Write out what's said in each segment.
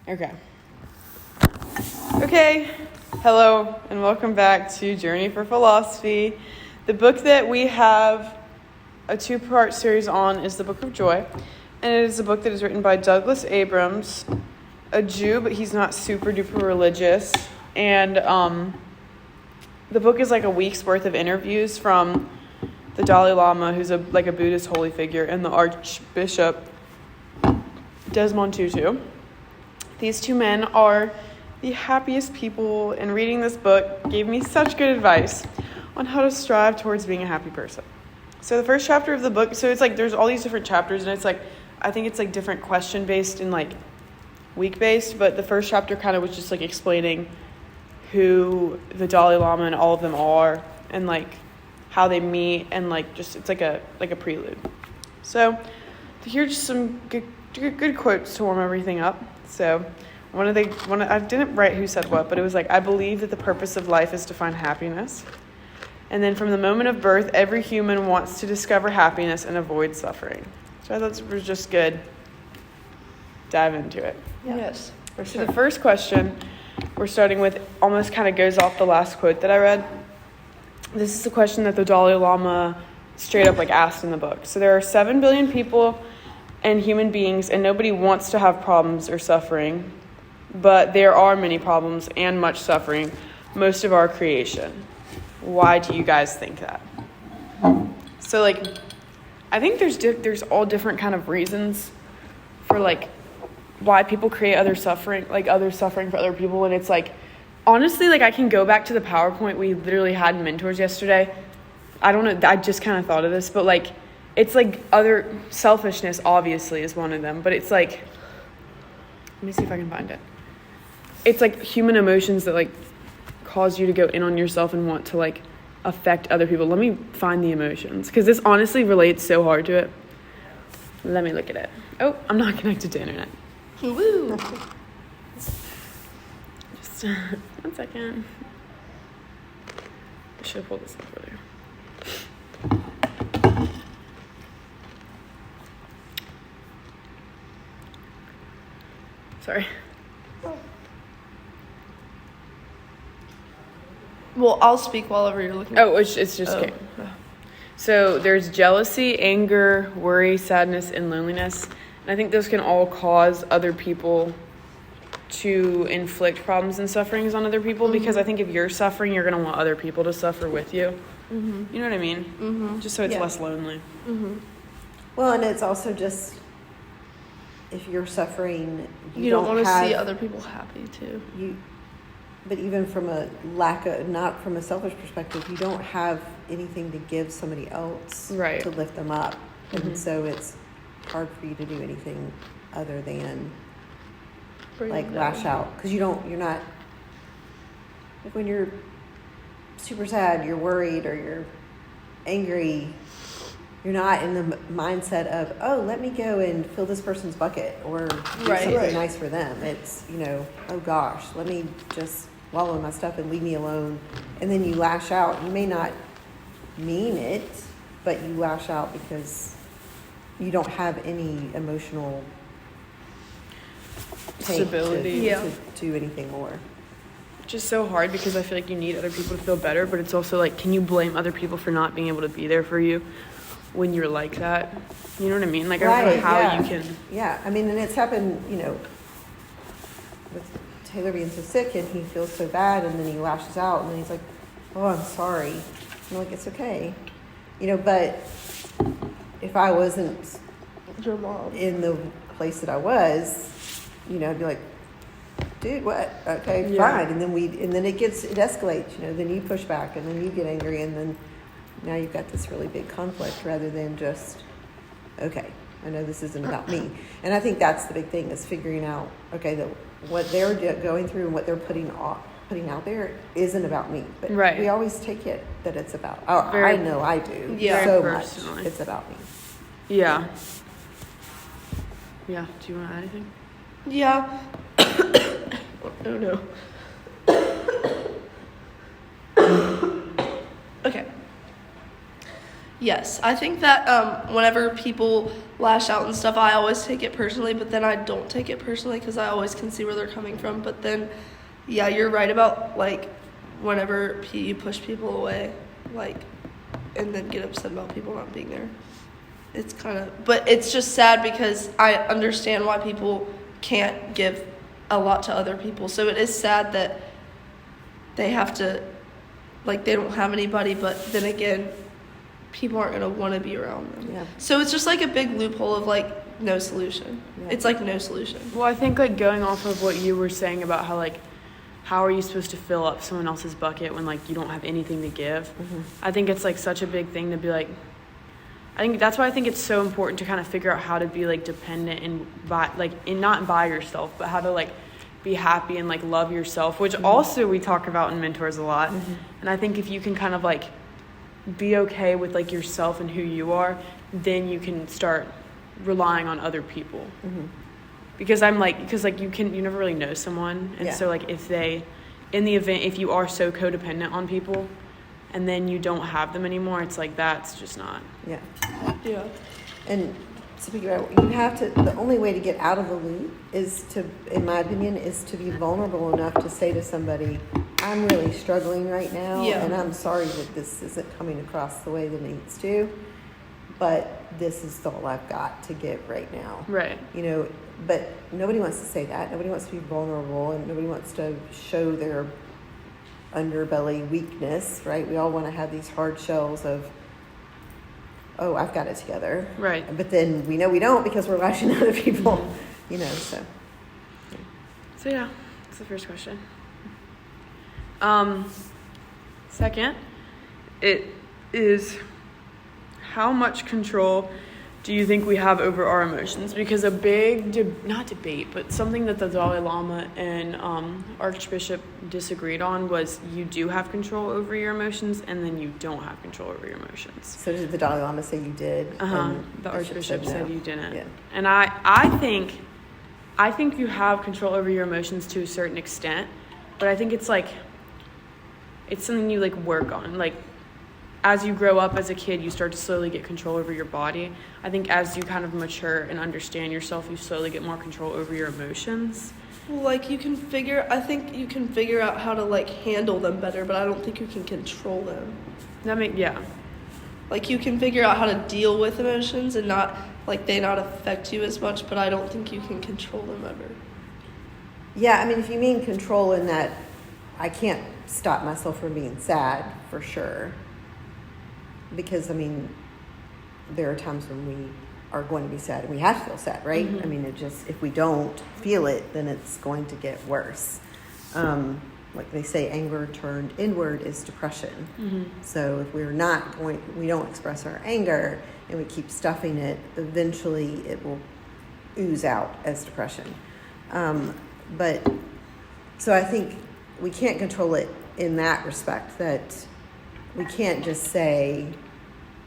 Okay. Hello, and welcome back to Journey for Philosophy. The book that we have a 2-part series on is the Book of Joy, and it is a book that is written by Douglas Abrams, a Jew, but he's not super duper religious. And the book is like a week's worth of interviews from the Dalai Lama, who's a Buddhist holy figure, and the Archbishop Desmond Tutu. These two men are the happiest people, and reading this book gave me such good advice on how to strive towards being a happy person. So the first chapter of the book, so it's like there's all these different chapters, and it's like I think it's like different question based and like week based, but the first chapter kind of was just like explaining who the Dalai Lama and all of them are, and like how they meet, and like just it's like a prelude. So here's just some good quotes to warm everything up. So I didn't write who said what, but it was like, I believe that the purpose of life is to find happiness. And then from the moment of birth, every human wants to discover happiness and avoid suffering. So I thought it was just good. Dive into it. Yeah. Yes. For sure. So the first question we're starting with almost kind of goes off the last quote that I read. This is the question that the Dalai Lama straight up like asked in the book. So there are 7 billion people and human beings, and nobody wants to have problems or suffering. But there are many problems and much suffering, most of our creation. Why do you guys think that? So, like, I think there's all different kind of reasons for, like, why people create other suffering for other people. And it's, like, honestly, like, I can go back to the PowerPoint we literally had in Mentors yesterday. I don't know, I just kind of thought of this, but, like, it's, like, other selfishness, obviously, is one of them. But it's, like, let me see if I can find it. It's like human emotions that like cause you to go in on yourself and want to like affect other people. Let me find the emotions, because this honestly relates so hard to it. Let me look at it. Oh, I'm not connected to internet. Woo! Just 1 second. I should have pulled this up earlier. Sorry. Well, I'll speak while you're looking. Oh, it's just okay. So there's jealousy, anger, worry, sadness, and loneliness. And I think those can all cause other people to inflict problems and sufferings on other people, because I think if you're suffering, you're going to want other people to suffer with you. Mm-hmm. You know what I mean? Mm-hmm. Just so it's less lonely. Mm-hmm. Well, and it's also just, if you're suffering, you don't want to see other people happy too. But even from not from a selfish perspective, you don't have anything to give somebody else to lift them up. Mm-hmm. And so it's hard for you to do anything other than lash out. Because you're not, like when you're super sad, you're worried, or you're angry, you're not in the mindset of, oh, let me go and fill this person's bucket or do something nice for them. It's, oh gosh, let me just wallow in my stuff and leave me alone. And then you lash out. You may not mean it, but you lash out because you don't have any emotional stability to do anything more. Just so hard, because I feel like you need other people to feel better, but it's also like, can you blame other people for not being able to be there for you when you're like that? You know what I mean? Like, I don't know how you can. Yeah, I mean, and it's happened, with Taylor being so sick, and he feels so bad, and then he lashes out, and then he's like, oh, I'm sorry. I'm like, it's okay. But if I wasn't your mom in the place that I was, I'd be like, dude, what? Okay, fine. And then it escalates, then you push back, and then you get angry, and then now you've got this really big conflict, rather than just, okay, I know this isn't about me. And I think that's the big thing, is figuring out, okay, that what they're going through and what they're putting out there isn't about me. But we always take it that it's about, I know I do. Yeah. So much it's about me. Yeah. Yeah. Do you want to add anything? Yeah. Oh no. Okay. Yes, I think that whenever people lash out and stuff, I always take it personally, but then I don't take it personally because I always can see where they're coming from. But then, yeah, you're right about, like, whenever you push people away, like, and then get upset about people not being there. It's kind of, but it's just sad because I understand why people can't give a lot to other people. So it is sad that they have to, like, they don't have anybody, but then again, people aren't going to want to be around them. Yeah. So it's just like a big loophole of, like, no solution. Yeah. It's like no solution. Well, I think, like, going off of what you were saying about how, like, how are you supposed to fill up someone else's bucket when, like, you don't have anything to give? Mm-hmm. I think it's, like, such a big thing to be, like, I think that's why I think it's so important to kind of figure out how to be, like, dependent and not by yourself, but how to, like, be happy and, like, love yourself, which also we talk about in mentors a lot. Mm-hmm. And I think if you can kind of, like, be okay with, like, yourself and who you are, then you can start relying on other people. Mm-hmm. Because you never really know someone. And so, like, if you are so codependent on people and then you don't have them anymore, it's like, that's just not. Yeah. Yeah. And speaking about, the only way to get out of the loop is to, in my opinion, is to be vulnerable enough to say to somebody, I'm really struggling right now, and I'm sorry that this isn't coming across the way that it needs to, but this is all I've got to give right now. Right. You know, but nobody wants to say that. Nobody wants to be vulnerable, and nobody wants to show their underbelly weakness, right? We all want to have these hard shells of, oh, I've got it together. Right. But then we know we don't because we're lashing out at people, you know, so. So, yeah, that's the first question. Second, it is, how much control do you think we have over our emotions? Because a big, not debate, but something that the Dalai Lama and Archbishop disagreed on was you do have control over your emotions and then you don't have control over your emotions. So did the Dalai Lama say you did? The Archbishop said you didn't. Yeah. And I think you have control over your emotions to a certain extent, but I think it's like, it's something you, like, work on. Like, as you grow up as a kid, you start to slowly get control over your body. I think as you kind of mature and understand yourself, you slowly get more control over your emotions. Well, like, I think you can figure out how to, like, handle them better, but I don't think you can control them. Like, you can figure out how to deal with emotions and not, like, they not affect you as much, but I don't think you can control them ever. Yeah, I mean, if you mean control in that I can't stop myself from being sad, for sure. Because, I mean, there are times when we are going to be sad and we have to feel sad, right? Mm-hmm. I mean, if we don't feel it, then it's going to get worse. Like they say, anger turned inward is depression. Mm-hmm. So if we don't express our anger and we keep stuffing it, eventually it will ooze out as depression. So I think we can't control it in that respect, that we can't just say,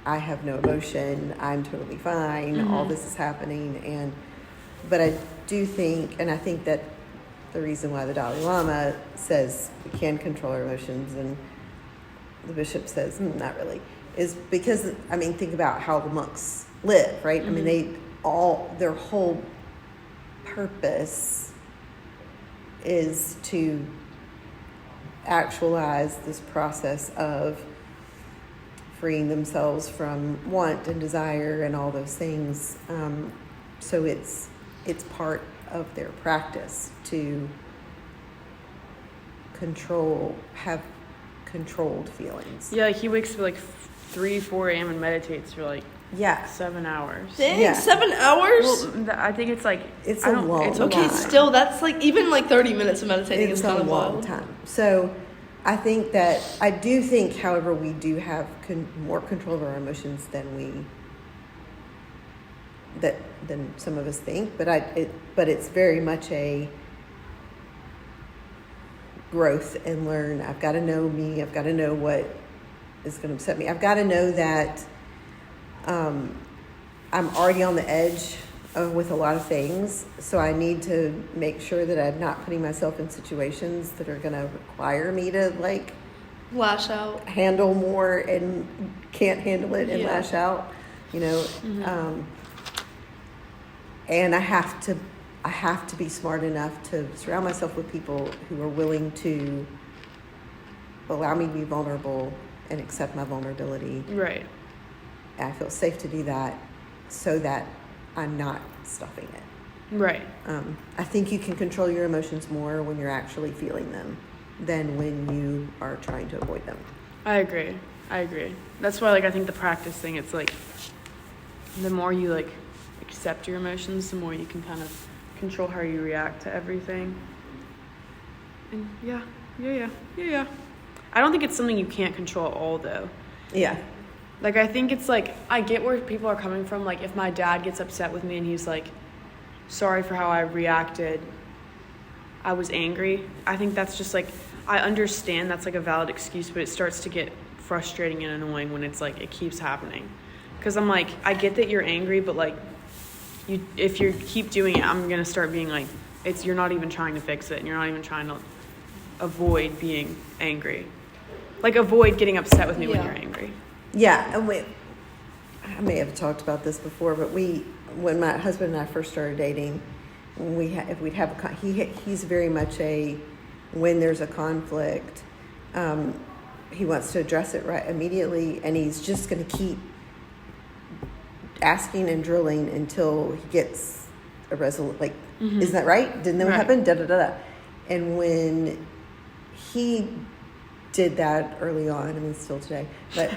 I have no emotion, I'm totally fine, mm-hmm. all this is happening. But I do think, and I think that the reason why the Dalai Lama says we can control our emotions and the bishop says not really, is because, I mean, think about how the monks live, right? Mm-hmm. I mean, their whole purpose is to actualize this process of freeing themselves from want and desire and all those things. So it's part of their practice to have controlled feelings. Yeah, like he wakes up at like 3-4 a.m. and meditates for like 7 hours. Dang, yeah. 7 hours? Well, I think it's like it's a long time. Okay, still that's like even like 30 minutes of meditating is kind of a long time. So I think that I do think, however, we do have more control over our emotions than some of us think. But it's very much a growth and learn. I've got to know me. I've got to know what is going to upset me. I've got to know that I'm already on the edge with a lot of things, so I need to make sure that I'm not putting myself in situations that are going to require me to lash out, handle more and can't handle it and lash out, you know. Mm-hmm. And I have to be smart enough to surround myself with people who are willing to allow me to be vulnerable and accept my vulnerability. Right. And I feel safe to do that so that I'm not stuffing it. Right. I think you can control your emotions more when you're actually feeling them than when you are trying to avoid them. I agree. That's why, like, I think the practice thing, it's like, the more you, like, accept your emotions, the more you can kind of control how you react to everything. And yeah. I don't think it's something you can't control at all, though. Yeah. Like, I think it's like, I get where people are coming from. Like, if my dad gets upset with me and he's like, sorry for how I reacted, I was angry. I think that's just like, I understand that's like a valid excuse, but it starts to get frustrating and annoying when it's like, it keeps happening. Because I'm like, I get that you're angry, but like, if you keep doing it, I'm going to start being like, you're not even trying to fix it, and you're not even trying to avoid being angry. Like, avoid getting upset with me when you're angry. Yeah, and I may have talked about this before, but when my husband and I first started dating, he's very much when there's a conflict, he wants to address it right immediately, and he's just going to keep asking and drilling until he gets a resolution. Like, isn't that right? Didn't that happen? Da da da da. And when he did that early on, I mean, still today, but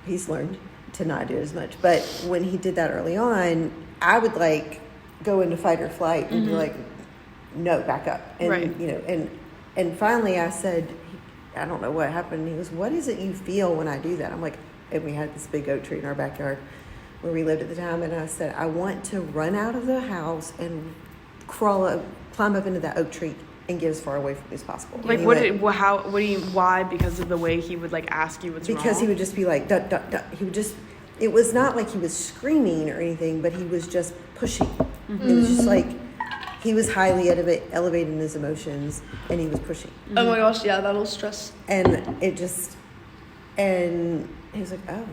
he's learned to not do it as much. But when he did that early on, I would like go into fight or flight and be like, no, back up. And, you know, and finally I said, I don't know what happened. He goes, what is it you feel when I do that? I'm like, and we had this big oak tree in our backyard where we lived at the time. And I said, I want to run out of the house and climb up into that oak tree and get as far away from me as possible. Like, why? Because of the way he would like ask you what's wrong? Because he would just be like, duh, duh, duh. He would just, it was not like he was screaming or anything, but he was just pushing. It was just like, he was highly elevated in his emotions, and he was pushing. Oh my gosh, yeah, that'll stress. And he was like, oh,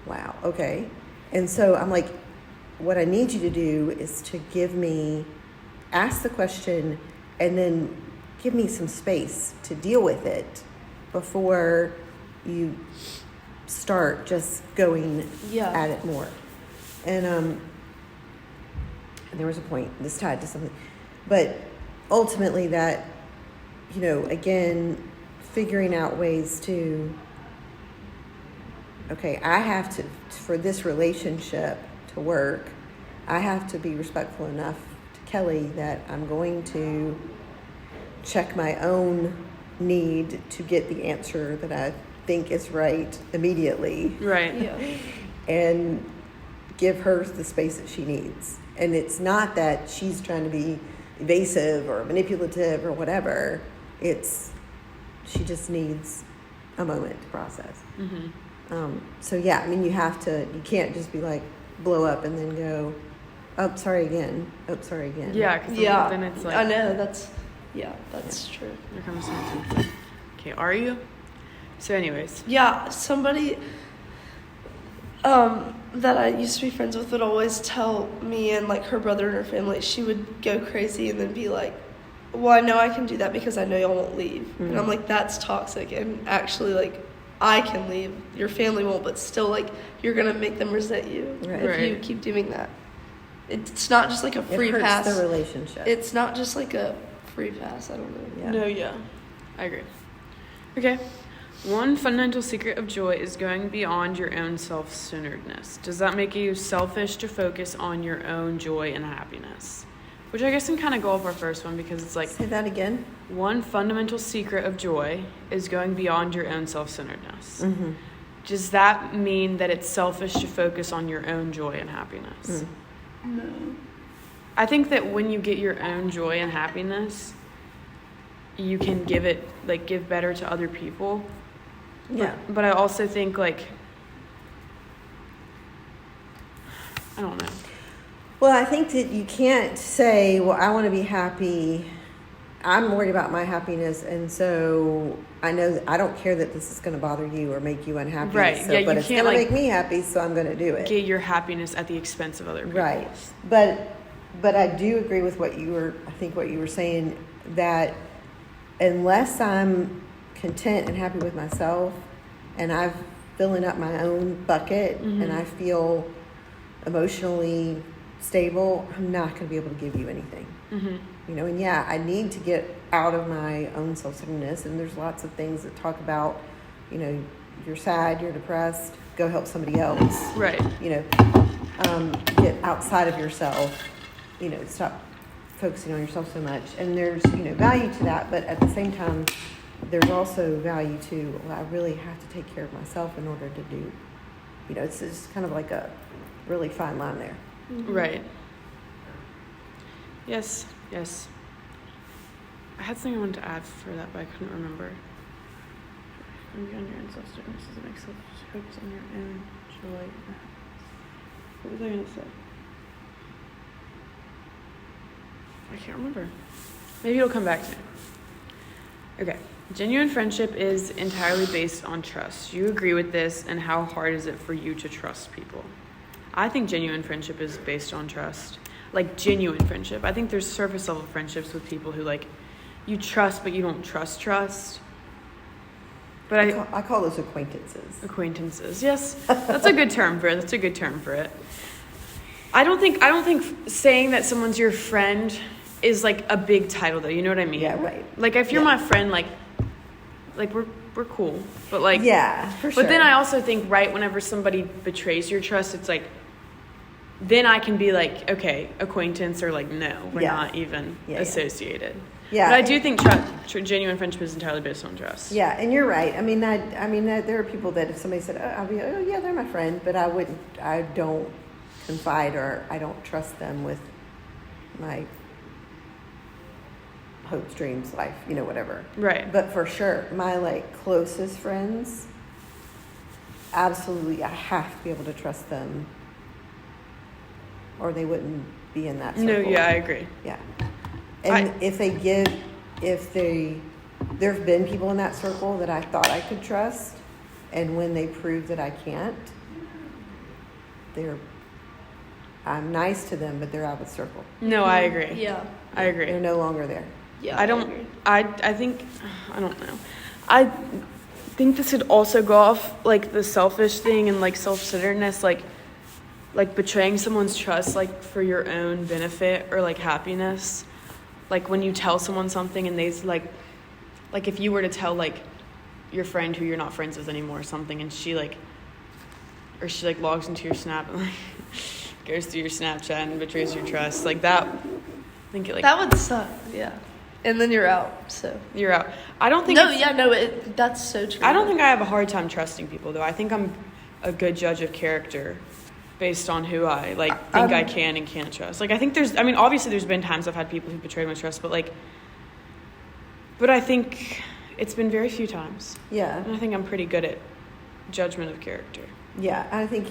wow, okay. And so I'm like, what I need you to do is to ask the question, and then give me some space to deal with it before you start just going at it more. And there was a point, this tied to something. But ultimately that, you know, again, figuring out ways to, okay, I have to, for this relationship to work, I have to be respectful enough to Kelly that I'm going to check my own need to get the answer that I think is right immediately. Right. Yeah. And give her the space that she needs. And it's not that she's trying to be evasive or manipulative or whatever. She just needs a moment to process. So yeah, I mean, you can't just be like, blow up and then go, oh, sorry again. Oh, sorry again. Yeah, because then it's like... I know, that's true. There comes something. Okay, are you? So anyways. Yeah, somebody that I used to be friends with would always tell me and like her brother and her family, she would go crazy and then be like, well, I know I can do that because I know y'all won't leave. And I'm like, that's toxic. And actually, like, I can leave. Your family won't, but still, like, you're going to make them resent you if you keep doing that. It's not just like a free pass. It hurts the relationship. It's not just like a free pass. I don't know. Yeah. No, yeah. I agree. Okay. One fundamental secret of joy is going beyond your own self-centeredness. Does that make you selfish to focus on your own joy and happiness? Which I guess can kind of go off our first one because it's like... Say that again. One fundamental secret of joy is going beyond your own self-centeredness. Mm-hmm. Does that mean that it's selfish to focus on your own joy and happiness? No. I think that when you get your own joy and happiness, you can give better to other people. Yeah. But I also think, like, I don't know. Well, I think that you can't say, well, I want to be happy I'm worried about my happiness, and so I know that I don't care that this is going to bother you or make you unhappy. Right. So, Yeah, but you it's can't, going to like, make me happy, so I'm going to do it. Get your happiness at the expense of other people. Right. But I do agree with what you were saying, that unless I'm content and happy with myself and I'm filling up my own bucket and I feel emotionally stable, I'm not going to be able to give you anything. You know, and yeah, I need to get out of my own self-centeredness, and there's lots of things that talk about, you know, you're sad, you're depressed, go help somebody else. Right. You know, get outside of yourself, you know, stop focusing on yourself so much. And there's, you know, value to that, but at the same time, there's also value to, well, I really have to take care of myself in order to do, you know, it's just kind of like a really fine line there. Right. Yes. I had something I wanted to add for that, but I couldn't remember. Maybe on your own self-centeredness doesn't make sense. Focus on your own joy. What was I going to say? I can't remember. Maybe it'll come back to me. Okay. Genuine friendship is entirely based on trust. You agree with this, and how hard is it for you to trust people? I think genuine friendship is based on trust. Like, genuine friendship. I think there's surface level friendships with people who, like, you trust, but you don't trust. But I call those acquaintances. Acquaintances, yes. That's a good term for it. I don't think saying that someone's your friend is, like, a big title, though. You know what I mean? Yeah, right. Like, if you're my friend, like we're cool. But, like... Yeah, for sure. But then I also think, right, whenever somebody betrays your trust, it's like... Then I can be like, okay, acquaintance, or like, no, we're not even associated. Yeah. But I do think genuine friendship is entirely based on trust. Yeah, and you're right. I mean, there are people that if somebody said, I'll be, oh yeah, they're my friend, but I don't confide, or I don't trust them with my hopes, dreams, life, you know, whatever. Right. But for sure, my like closest friends, absolutely, I have to be able to trust them, or they wouldn't be in that circle. No, yeah, I agree. Yeah. And there have been people in that circle that I thought I could trust, and when they prove that I can't, I'm nice to them, but they're out of the circle. No, I agree. Yeah. I agree. They're no longer there. Yeah. I think, I don't know. I think this could also go off, like, the selfish thing and, like, self-centeredness, like betraying someone's trust, like, for your own benefit or, like, happiness. Like, when you tell someone something and they, like if you were to tell, like, your friend who you're not friends with anymore or something, and she logs into your Snap and, like, goes through your Snapchat and betrays your trust, like, that, I think it, like... That would suck, yeah. And then you're out, so... You're out. I don't think that's so true. I don't think I have a hard time trusting people, though. I think I'm a good judge of character based on who I, like, think I can and can't trust. Like, I think obviously there's been times I've had people who betrayed my trust, but I think it's been very few times. Yeah. And I think I'm pretty good at judgment of character. Yeah, I think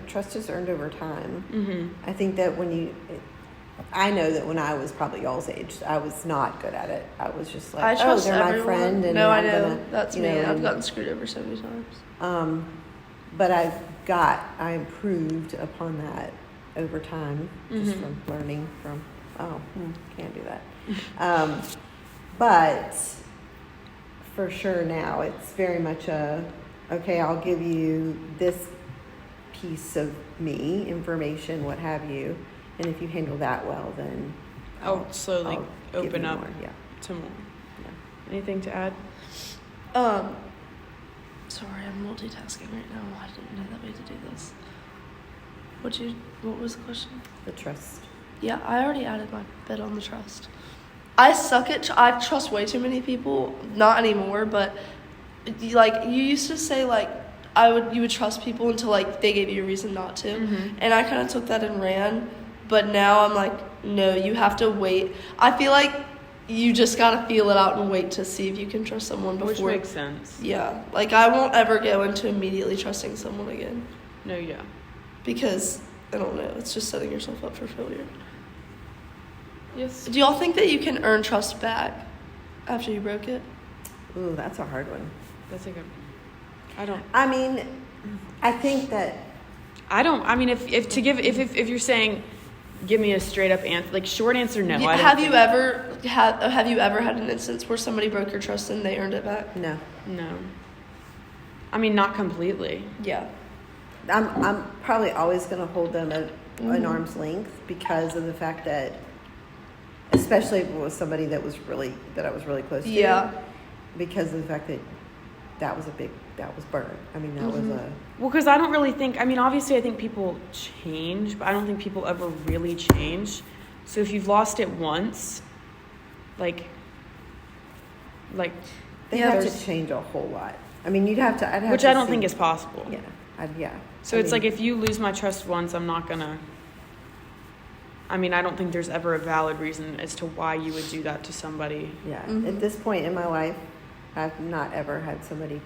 trust is earned over time. Mm-hmm. I think that I know that when I was probably y'all's age, I was not good at it. I was just like, they're my friend. And no, I know. That's me. I've gotten screwed over so many times. But I improved upon that over time, just from learning from, can't do that. But for sure now, it's very much okay, I'll give you this piece of me, information, what have you, and if you handle that well, then I'll slowly open up more. Yeah. to more. Yeah. Anything to add? Sorry, I'm multitasking right now. I didn't know that way to do this. What was the question? The trust. Yeah, I already added my bit on the trust. I suck at I trust way too many people. Not anymore, but like you used to say, like you would trust people until like they gave you a reason not to, and I kind of took that and ran. But now I'm like, no, you have to wait. I feel like you just gotta feel it out and wait to see if you can trust someone before. Which makes sense. Yeah, like I won't ever go into immediately trusting someone again. No, yeah. Because I don't know, it's just setting yourself up for failure. Yes. Do y'all think that you can earn trust back after you broke it? Ooh, that's a hard one. That's a good. I don't. I mean, I think that I don't. I mean, if you're saying, give me a straight up answer, like short answer, no. I don't Have think- you ever had an instance where somebody broke your trust and they earned it back? no. No. I mean, not completely. Yeah. I'm probably always going to hold them at Mm-hmm. an arm's length because of the fact that, especially if it was somebody that I was really close to. Yeah. Because of the fact that was burnt. I mean, that Mm-hmm. was a. Well, because I don't really think. I mean, obviously, I think people change, but I don't think people ever really change. So if you've lost it once, like. They Yeah, have there's- to change a whole lot. I mean, I'd have which to I don't see- think is possible. Yeah. Yeah. So it's like if you lose my trust once, I'm not gonna. I mean, I don't think there's ever a valid reason as to why you would do that to somebody. Yeah. Mhm. At this point in my life, I've not ever had somebody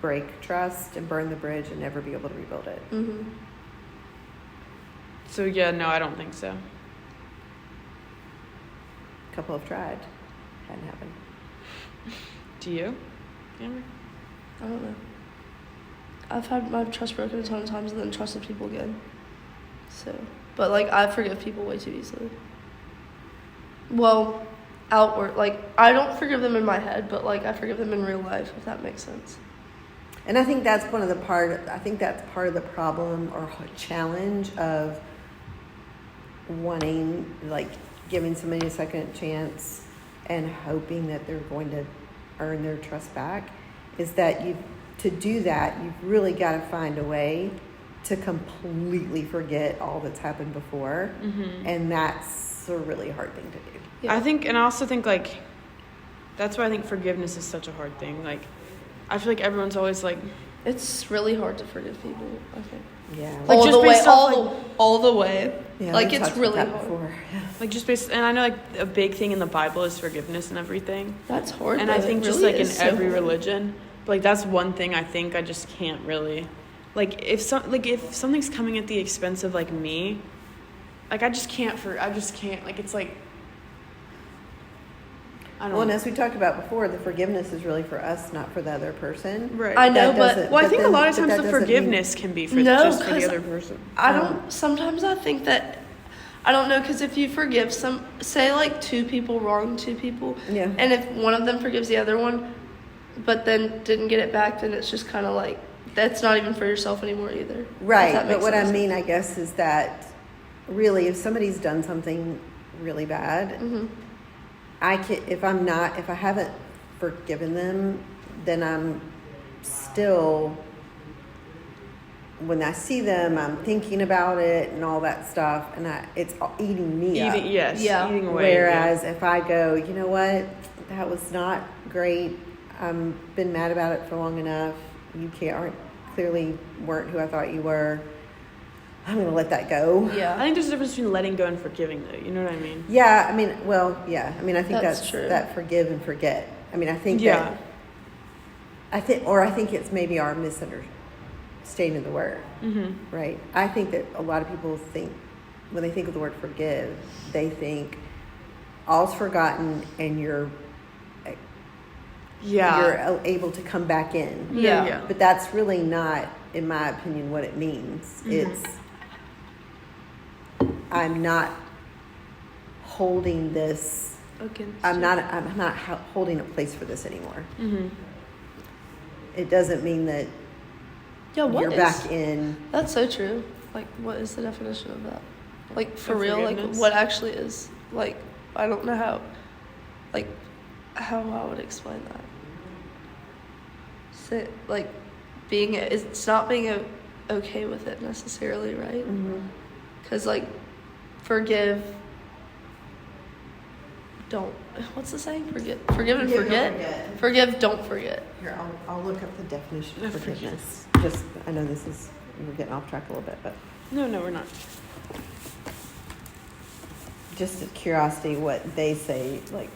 break trust and burn the bridge and never be able to rebuild it. Mm-hmm. So yeah, no, I don't think so. A couple have tried. Hadn't happened. Do you, Amber? I don't know. I've had my trust broken a ton of times and then trusted people again. So, but like I forgive people way too easily. Well, outward, like I don't forgive them in my head, but like I forgive them in real life, if that makes sense. And I think that's part of the problem or challenge of wanting, like, giving somebody a second chance and hoping that they're going to earn their trust back, is that to do that, you've really got to find a way to completely forget all that's happened before. Mm-hmm. And that's a really hard thing to do. Yeah. I think, and I also think like, that's why I think forgiveness is such a hard thing. Like, I feel like everyone's always like, It's really hard to forgive people, I think. Yeah. Like, all just the way, based off, all the way. Yeah, like we it's talked really about that hard. before. like just based, and I know like a big thing in the Bible is forgiveness and everything. That's hard. And though. I It think just really like in is so every hard. religion, but like that's one thing I think I just can't really, like if something's coming at the expense of like me, like I just can't like it's like I don't Well, and know. as we talked about before, the forgiveness is really for us, not for the other person. Right. I know, That but doesn't- Well, I but think a then- lot of but times that the doesn't mean- forgiveness can be for No, just for the 'cause other person. I don't. Sometimes I think that I don't know because if you forgive say like two people wronged two people, Yeah. and if one of them forgives the other one, but then didn't get it back, then it's just kind of like that's not even for yourself anymore either. if Right, that but makes what I sense. mean, I guess, is that really, if somebody's done something really bad, Mhm. if I haven't forgiven them, then I'm still, when I see them, I'm thinking about it and all that stuff, and it's eating me up. Yeah. Eating away. Whereas if I go, you know what, that was not great. Been mad about it for long enough. You clearly weren't who I thought you were. I'm going to let that go. I Yeah. think there's a difference between letting go and forgiving, though. You know what I mean? Yeah, I mean, well, yeah. I mean, I think That's that's true. that forgive and forget. I mean, I think Yeah. that, I think it's maybe our misunderstanding of the word, Mm-hmm. right? I think that a lot of people think, when they think of the word forgive, they think all's forgotten and you're able to come back in. Yeah. But that's really not, in my opinion, what it means. It's, I'm not holding this, I'm not holding a place for this anymore. Mm-hmm. It doesn't mean that Yeah. What you're is- back in. That's so true. Like, what is the definition of that? Like, for Of real, like, forgiveness? what actually is? Like, I don't know how I would explain that. So, like, it's not being okay with it necessarily, right? Because, like, forgive, what's the saying? Forgive and Forgive, don't forget. forget. Forgive, don't forget. Here, I'll look up the definition of Of forgiveness. Just, I know we're getting off track a little bit, but No, we're not. just a curiosity what they say, like,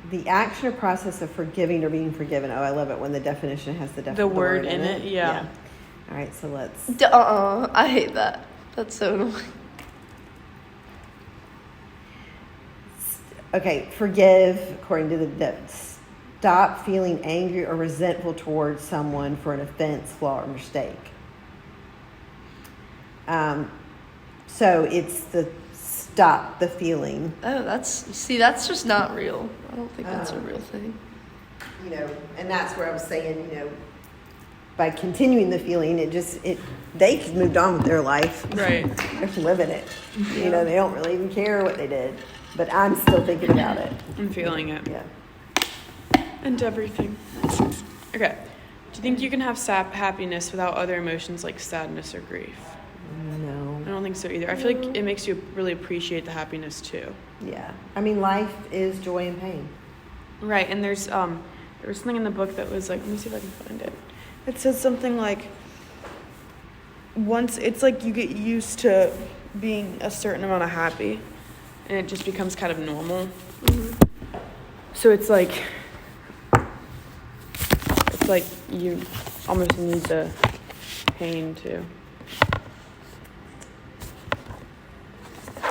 the action or process of forgiving or being forgiven. Oh, I love it when the definition has the The word word in it, yeah. All right, so let's. I hate that. That's so annoying. Okay, forgive according to the depths. Stop feeling angry or resentful towards someone for an offense, flaw, or mistake. So it's the stop the feeling. Oh, that's just not real. I don't think that's a real thing. And that's where I was saying, by continuing the feeling, they moved on with their life. Right. They're living it. Yeah. They don't really even care what they did. But I'm still thinking about it. I'm feeling it. Yeah. And everything. Okay. Do you think you can have happiness without other emotions like sadness or grief? No. I don't think so either. I feel like it makes you really appreciate the happiness too. Yeah. I mean, life is joy and pain. Right. And there was something in the book that was like, let me see if I can find it. It says something like, once it's like you get used to being a certain amount of happy, and it just becomes kind of normal. Mm-hmm. So it's like you almost need the pain too.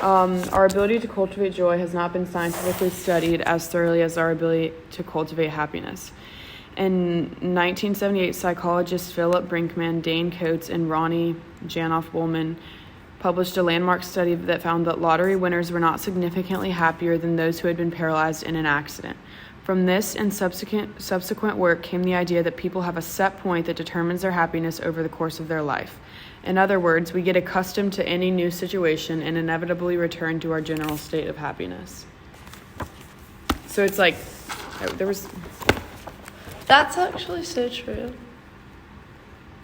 Our ability to cultivate joy has not been scientifically studied as thoroughly as our ability to cultivate happiness. In 1978, psychologists Philip Brinkman, Dane Coates, and Ronnie Janoff-Woolman published a landmark study that found that lottery winners were not significantly happier than those who had been paralyzed in an accident. From this and subsequent work came the idea that people have a set point that determines their happiness over the course of their life. In other words, we get accustomed to any new situation and inevitably return to our general state of happiness. So it's like, That's actually so true.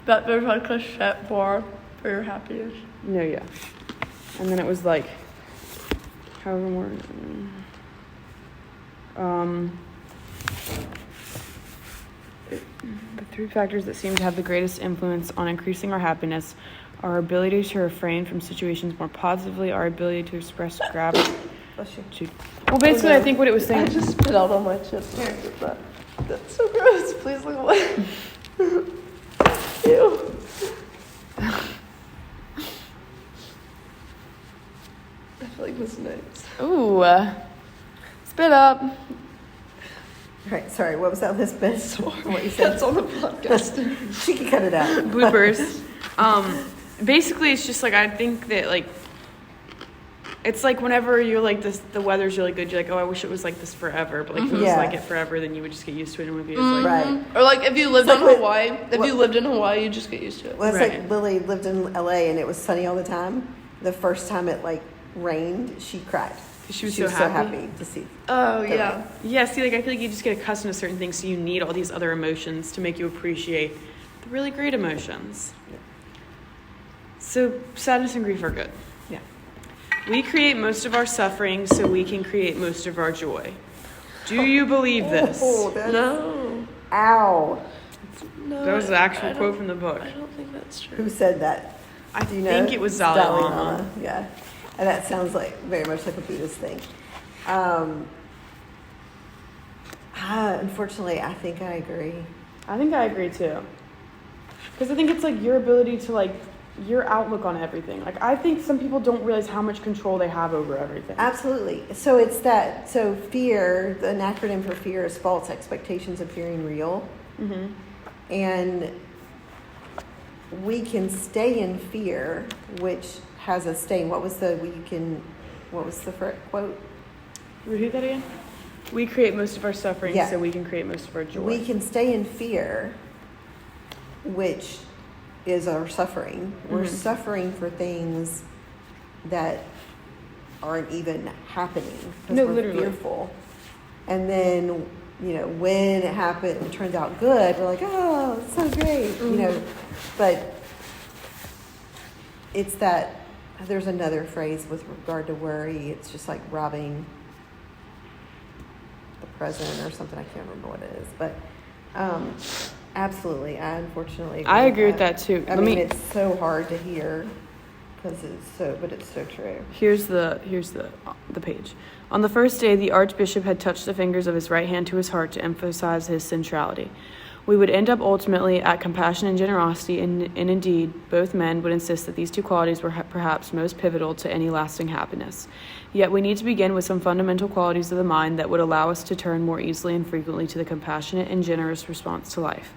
But there's like a set bar for your happiness. No, yeah. And then it was like, however more. The three factors that seem to have the greatest influence on increasing our happiness are our ability to refrain from situations more positively, our ability to express gratitude. Well, basically, I think what it was saying. I just spit out on my chips. That's so gross. Please look away. Ew. I feel like this notes. Ooh. Spit up. All right, sorry, what was that list, Ben? What you said? That's on the podcast. She can cut it out. Bloopers. Basically, it's just like, I think that, like, it's like whenever you're like this, the weather's really good, you're like, oh, I wish it was like this forever. But like, if it was like it forever, then you would just get used to it and would be like, right. Or like if you lived in Hawaii, you lived in Hawaii, you just get used to it. Well, it's like Lily lived in LA and it was sunny all the time. The first time it like rained, she cried. She was so happy to see. Oh, yeah. Yeah, see, like, I feel like you just get accustomed to certain things, so you need all these other emotions to make you appreciate the really great emotions. Yeah. So, sadness and grief are good. Yeah. We create most of our suffering so we can create most of our joy. Do you believe this? No. Ow. No. That was the actual quote from the book. I don't think that's true. Who said that? I think it was Dalai Lama. Yeah. And that sounds like very much like a Buddhist thing. Unfortunately, I think I agree. I think I agree too. Because I think it's like your ability to like, your outlook on everything. Like, I think some people don't realize how much control they have over everything. Absolutely. So it's that, so fear, the acronym for fear is false expectations appearing real. Mm-hmm. And we can stay in fear, which has us staying. What was the quote? Repeat that again? We create most of our suffering so we can create most of our joy. We can stay in fear, which is our suffering. We're suffering for things that aren't even happening because we're literally fearful. And then, when it happened and turns out good, we're like, oh, it's so great, but it's that. There's another phrase with regard to worry. It's just like robbing the present or something. I can't remember what it is. But absolutely, I unfortunately agree with that too. I mean, it's so hard to hear because it's so true. Here's the page. On the first day, the Archbishop had touched the fingers of his right hand to his heart to emphasize his centrality. We would end up ultimately at compassion and generosity, and indeed, both men would insist that these two qualities were perhaps most pivotal to any lasting happiness. Yet we need to begin with some fundamental qualities of the mind that would allow us to turn more easily and frequently to the compassionate and generous response to life.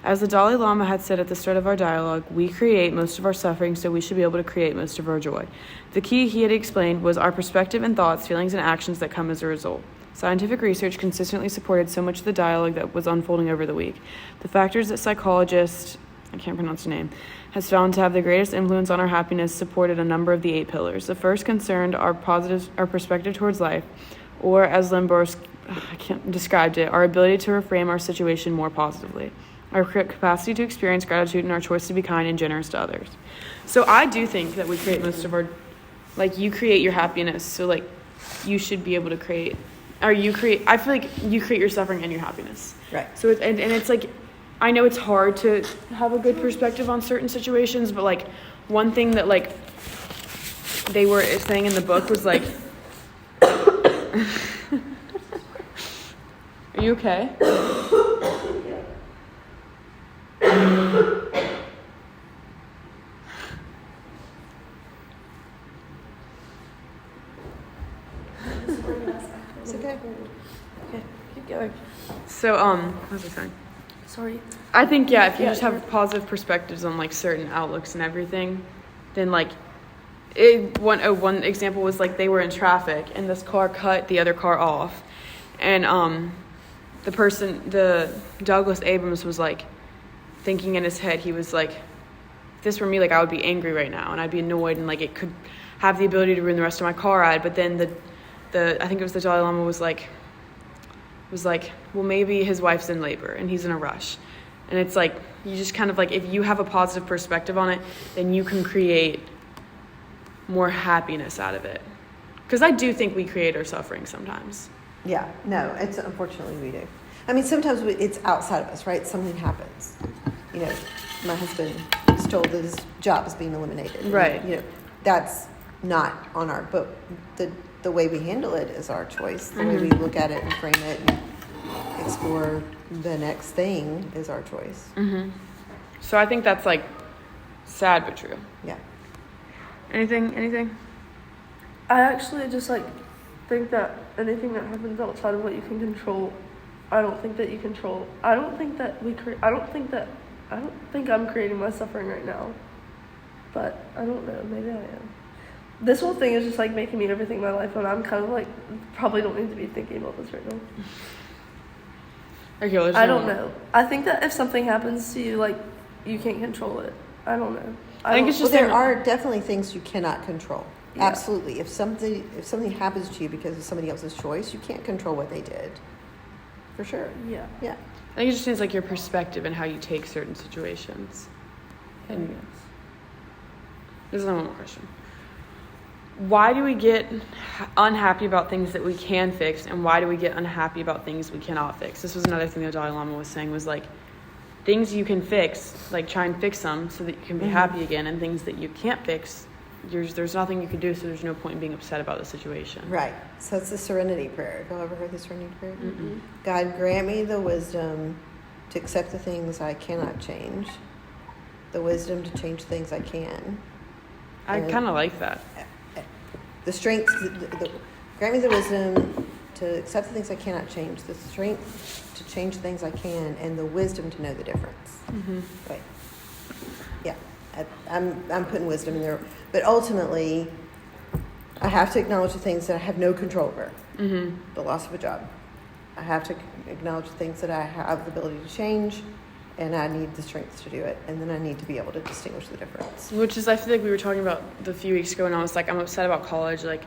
As the Dalai Lama had said at the start of our dialogue, we create most of our suffering, so we should be able to create most of our joy. The key, he had explained, was our perspective and thoughts, feelings, and actions that come as a result. Scientific research consistently supported so much of the dialogue that was unfolding over the week. The factors that psychologist, I can't pronounce her name, has found to have the greatest influence on our happiness supported a number of the 8 pillars. The first concerned our perspective towards life, or as Limborsk described it, our ability to reframe our situation more positively, our capacity to experience gratitude, and our choice to be kind and generous to others. So I do think that we create most of our, like, you create your happiness, so like you should be able to create. I feel like you create your suffering and your happiness. Right. So it's like, I know it's hard to have a good perspective on certain situations, but like one thing that like they were saying in the book was like, are you okay? It's okay. Okay, keep going. So, what was I saying? Sorry. I think, if you just have positive perspectives on, like, certain outlooks and everything, then, like, one example was, like, they were in traffic, and this car cut the other car off, and, the Douglas Abrams was, like, thinking in his head, he was, like, if this were me, like, I would be angry right now, and I'd be annoyed, and, like, it could have the ability to ruin the rest of my car ride, but then I think it was the Dalai Lama was like, well, maybe his wife's in labor and he's in a rush. And it's like, you just kind of like, if you have a positive perspective on it, then you can create more happiness out of it. Because I do think we create our suffering sometimes. Yeah, no, it's unfortunately we do. I mean, sometimes it's outside of us, right? Something happens. You know, my husband was told that his job is being eliminated. Right. And, you know, that's not on our, but the way we handle it is our choice. The way we look at it and frame it and explore the next thing is our choice. Mm-hmm. So I think that's like sad but true. Yeah. Anything? I actually just like think that anything that happens outside of what you can control, I don't think that you control. I don't think I'm creating my suffering right now. But I don't know, maybe I am. This whole thing is just like making me overthink my life, and I'm kind of like probably don't need to be thinking about this right now. Okay, I don't know. I think that if something happens to you, like, you can't control it. I don't know. I think it's just there are definitely things you cannot control. Yeah. Absolutely. If something happens to you because of somebody else's choice, you can't control what they did. For sure. Yeah. Yeah. I think it just means like your perspective and how you take certain situations. And there's one more question. Why do we get unhappy about things that we can fix, and why do we get unhappy about things we cannot fix? This was another thing the Dalai Lama was saying, was like, things you can fix, like try and fix them so that you can be happy again, and things that you can't fix, there's nothing you can do, so there's no point in being upset about the situation. Right. So it's the serenity prayer. Have you ever heard the serenity prayer? Mm-mm. God, grant me the wisdom to accept the things I cannot change, the wisdom to change things I can. I kind of like that. The strength, grant me the wisdom to accept the things I cannot change, the strength to change things I can, and the wisdom to know the difference. Mm-hmm. Right. Yeah, I'm putting wisdom in there, but ultimately, I have to acknowledge the things that I have no control over. Mm-hmm. The loss of a job. I have to acknowledge the things that I have the ability to change, and I need the strength to do it, and then I need to be able to distinguish the difference. Which is, I feel like we were talking about the few weeks ago, and I was like, I'm upset about college, like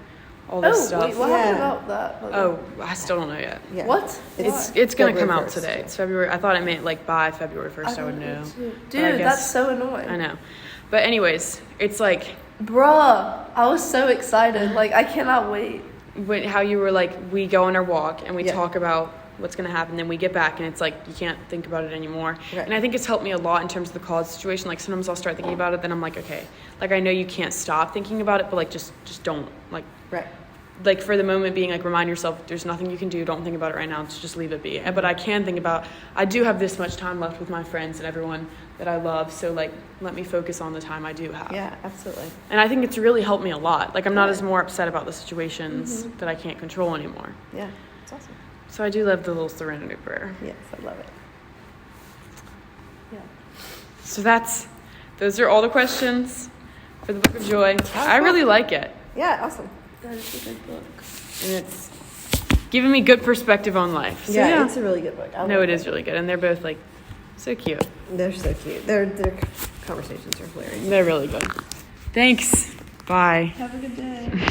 all this stuff. Wait, what happened about that? Oh, I still don't know yet. Yeah. What? It's gonna come out 1st. today. It's February. I thought it meant like by February 1st I would know. Dude, that's so annoying. I know. But anyways, it's like, bruh, I was so excited. Like, I cannot wait. how you were like, we go on our walk and we Yeah. talk about what's going to happen, then we get back and it's like you can't think about it anymore. Right. And I think it's helped me a lot in terms of the college situation. Like sometimes I'll start thinking about it, then I'm like, okay, like I know you can't stop thinking about it, but like just don't, like Right. like for the moment being like remind yourself there's nothing you can do, don't think about it right now, just leave it be. But I can think about, I do have this much time left with my friends and everyone that I love, so like let me focus on the time I do have. Yeah, absolutely. And I think it's really helped me a lot. Like I'm not as more upset about the situations that I can't control anymore. Yeah, it's awesome. So I do love the little serenity prayer. Yes, I love it. Yeah. So those are all the questions for the Book of Joy. I really like it. Yeah, awesome. That is a good book. And it's giving me good perspective on life. So, Yeah, it's a really good book. No, it is really good. And they're both like so cute. They're so cute. Their conversations are hilarious. They're really good. Thanks. Bye. Have a good day.